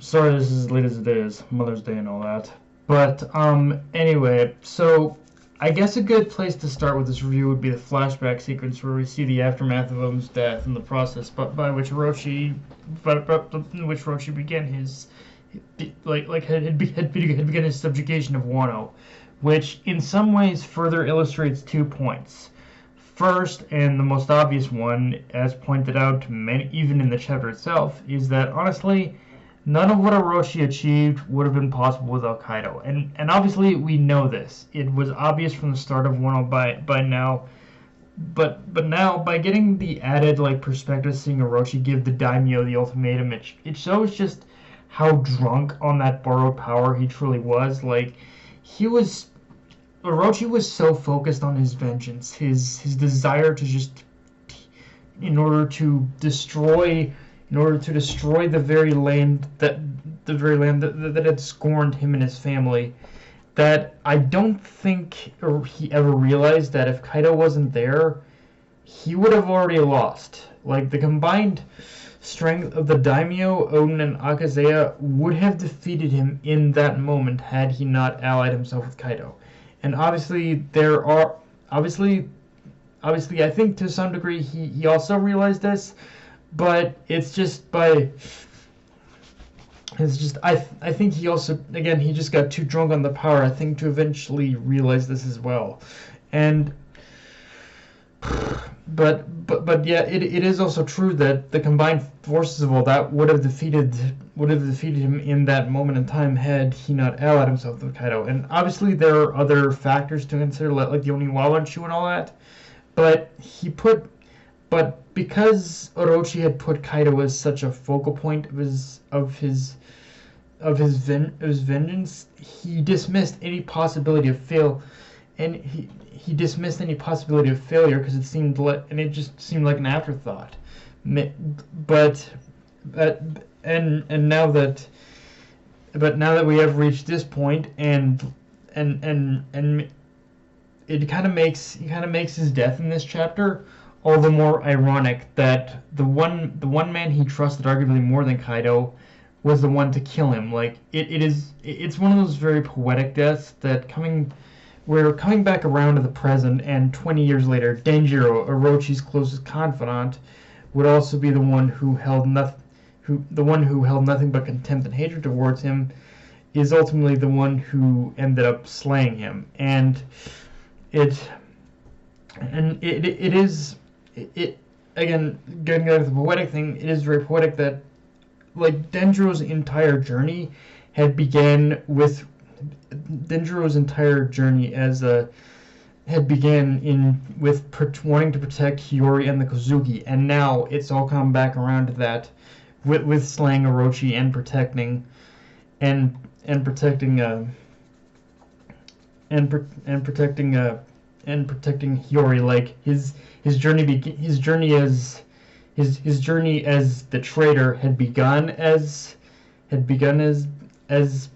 sorry this is as late as it is, Mother's Day and all that. But anyway, so I guess a good place to start with this review would be the flashback sequence where we see the aftermath of Oden's death and the process, but by which Orochi, began his had begun his subjugation of Wano, which in some ways further illustrates 2 points. First, and the most obvious one, as pointed out to many, even in the chapter itself, is that honestly, none of what Orochi achieved would have been possible without Kaido. And obviously we know this. It was obvious from the start of Wano by now. But now, by getting the added perspective, seeing Orochi give the daimyo the ultimatum, it shows just how drunk on that borrowed power he truly was. Orochi was so focused on his vengeance, his desire to just, in order to destroy the very land that had scorned him and his family, that I don't think he ever realized that if Kaido wasn't there, he would have already lost. The combined strength of the daimyo, Oden, and Akazeya would have defeated him in that moment had he not allied himself with Kaido. And obviously, I think to some degree he also realized this, but I think he also, again, he just got too drunk on the power, I think, to eventually realize this as well. And but yeah, it is also true that the combined forces of all that would have defeated him in that moment in time had he not allied himself with Kaido. And obviously there are other factors to consider, like the Oniwawa and Shu and all that. But because Orochi had put Kaido as such a focal point of his vengeance, he dismissed any possibility of failure, because it just seemed like an afterthought. But now that we have reached this point, and it kind of makes his death in this chapter all the more ironic that the one man he trusted arguably more than Kaido was the one to kill him. It's one of those very poetic deaths that coming back around to the present, and 20 years later, Denjiro, Orochi's closest confidant, would also be the one who held nothing but contempt and hatred towards him, is ultimately the one who ended up slaying him. And it again, getting back to the poetic thing, it is very poetic that Denjiro's entire journey had began with wanting to protect Hiyori and the Kozuki, and now it's all come back around to that with slaying Orochi and protecting Hiyori. His journey as the traitor had begun as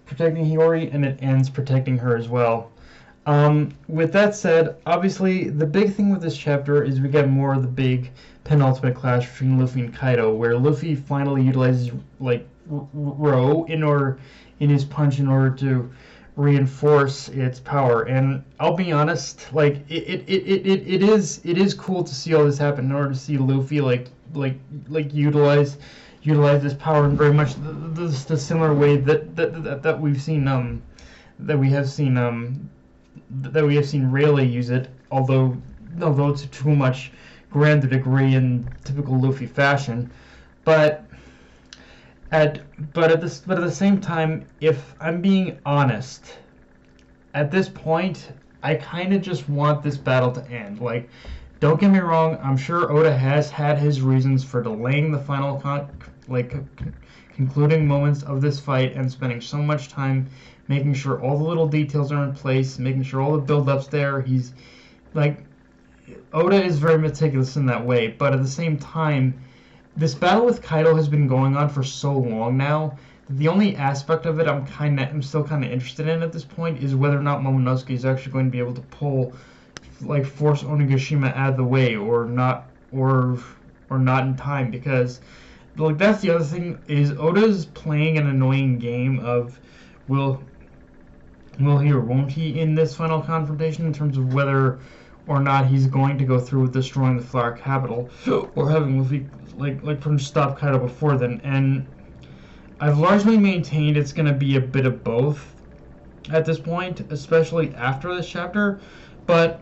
protecting Hiyori, and it ends protecting her as well. With that said, obviously the big thing with this chapter is we get more of the big penultimate clash between Luffy and Kaido, where Luffy finally utilizes Ro in his punch in order to reinforce its power. And I'll be honest, it is cool to see all this happen in order to see Luffy utilize this power in very much the similar way that we have seen Rayleigh use it, although to too much grander degree in typical Luffy fashion. But at the same time, if I'm being honest, at this point, I kind of just want this battle to end. Don't get me wrong, I'm sure Oda has had his reasons for delaying the final concluding moments of this fight and spending so much time making sure all the little details are in place, making sure all the build-up's there. He's Oda is very meticulous in that way, but at the same time, this battle with Kaido has been going on for so long now that the only aspect of it I'm still kind of interested in at this point is whether or not Momonosuke is actually going to be able to force Onigashima out of the way or not in time, because like that's the other thing is Oda's playing an annoying game of will he or won't he in this final confrontation in terms of whether or not he's going to go through with destroying the flower capital or having Luffy like pretty much stop Kaido before then. And I've largely maintained it's going to be a bit of both at this point, especially after this chapter. But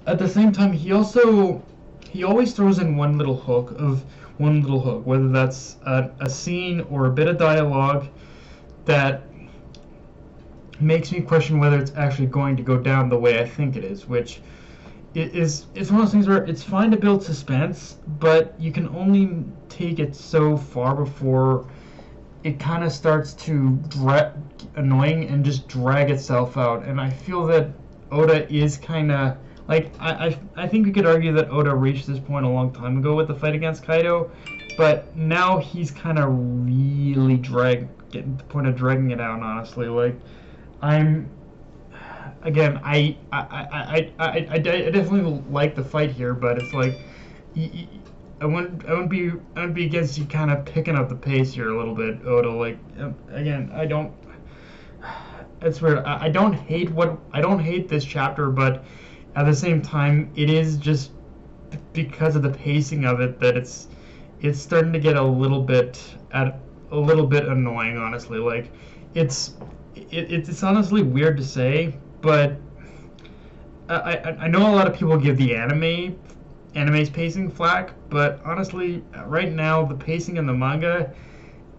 at the same time, he always throws in one little hook, whether that's a scene or a bit of dialogue that makes me question whether it's actually going to go down the way I think it is, which it's one of those things where it's fine to build suspense, but you can only take it so far before it kind of starts to annoying and just drag itself out. And I feel that Oda is kind of like I think we could argue that Oda reached this point a long time ago with the fight against Kaido, but now he's kind of really getting to the point of dragging it out. Honestly, like I definitely like the fight here, but it's like I wouldn't be against you kind of picking up the pace here a little bit, Oda. Like again, I don't. It's weird. I don't hate this chapter, but at the same time, it is just because of the pacing of it that it's starting to get a little bit annoying. Honestly, like it's honestly weird to say, but I know a lot of people give the anime's pacing flack, but honestly, right now the pacing in the manga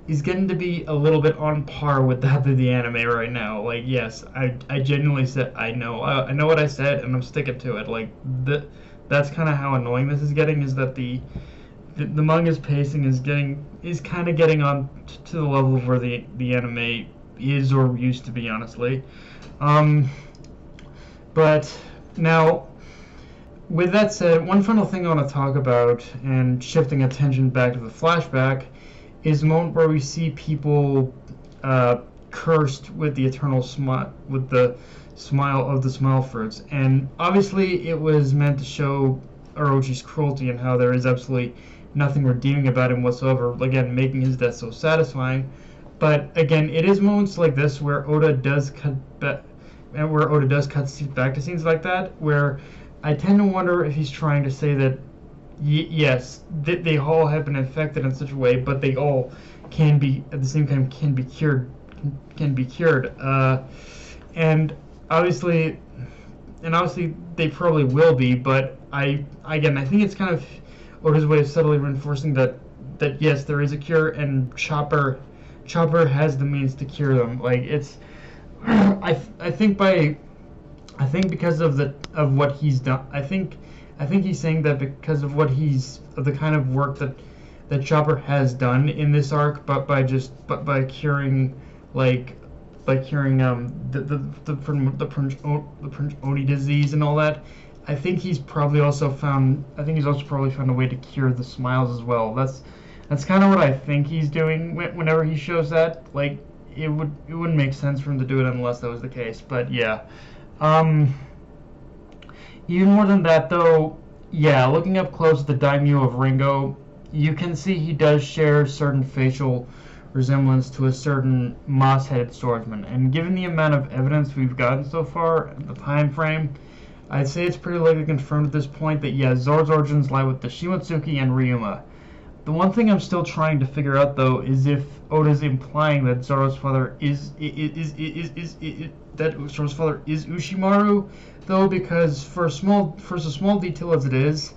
is getting to be a little bit on par with that of the anime right now. Like, yes, I genuinely said I know what I said, and I'm sticking to it. Like, that's kind of how annoying this is getting. Is that the manga's pacing is kind of getting on to the level of where the anime is or used to be, honestly. But now, with that said, one final thing I want to talk about, and shifting attention back to the flashback, is the moment where we see people cursed with the eternal smile, with the smile of the smile fruits. And obviously it was meant to show Orochi's cruelty and how there is absolutely nothing redeeming about him whatsoever, again, making his death so satisfying. But again, it is moments like this where Oda does cut back to scenes like that, where I tend to wonder if he's trying to say that yes, they all have been infected in such a way, but they all can be at the same time can be cured. And obviously they probably will be. But I think it's kind of Oda's way of subtly reinforcing that yes, there is a cure, and Chopper has the means to cure them. Like it's, I think because of what he's done. I think he's saying that because of the kind of work that Chopper has done in this arc, but by curing the Prince Oni disease and all that. I think he's probably also found a way to cure the smiles as well. That's kind of what I think he's doing whenever he shows that. Like it wouldn't make sense for him to do it unless that was the case. But yeah. Even more than that, though, yeah, looking up close at the daimyo of Ringo, you can see he does share certain facial resemblance to a certain moss-headed swordsman. And given the amount of evidence we've gotten so far, the time frame, I'd say it's pretty likely confirmed at this point that, yeah, Zoro's origins lie with the Shimotsuki and Ryuma. The one thing I'm still trying to figure out, though, is if Oda's implying that Zoro's father is Ushimaru, though, because for a small detail as it is,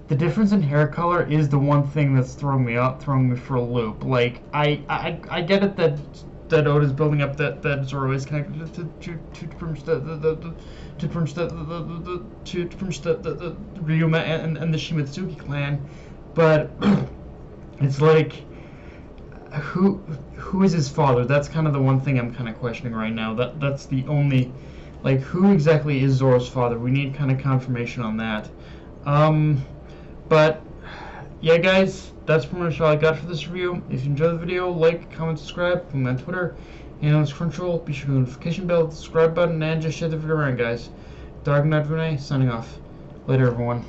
the difference in hair color is the one thing that's throwing me for a loop. Like I get it that Oda's building up that Zoro is connected to Ryuma and the Shimotsuki clan, but it's like who is his father? That's kind of the one thing I'm kind of questioning right now. That's the only, like, who exactly is Zoro's father? We need kind of confirmation on that. But yeah, guys, that's pretty much all I got for this review. If you enjoyed the video, like, comment, subscribe. Follow me on Twitter and on Crunchyroll. Be sure to hit the notification bell, the subscribe button, and just share the video around, guys. Dark Knight Renee signing off. Later, everyone.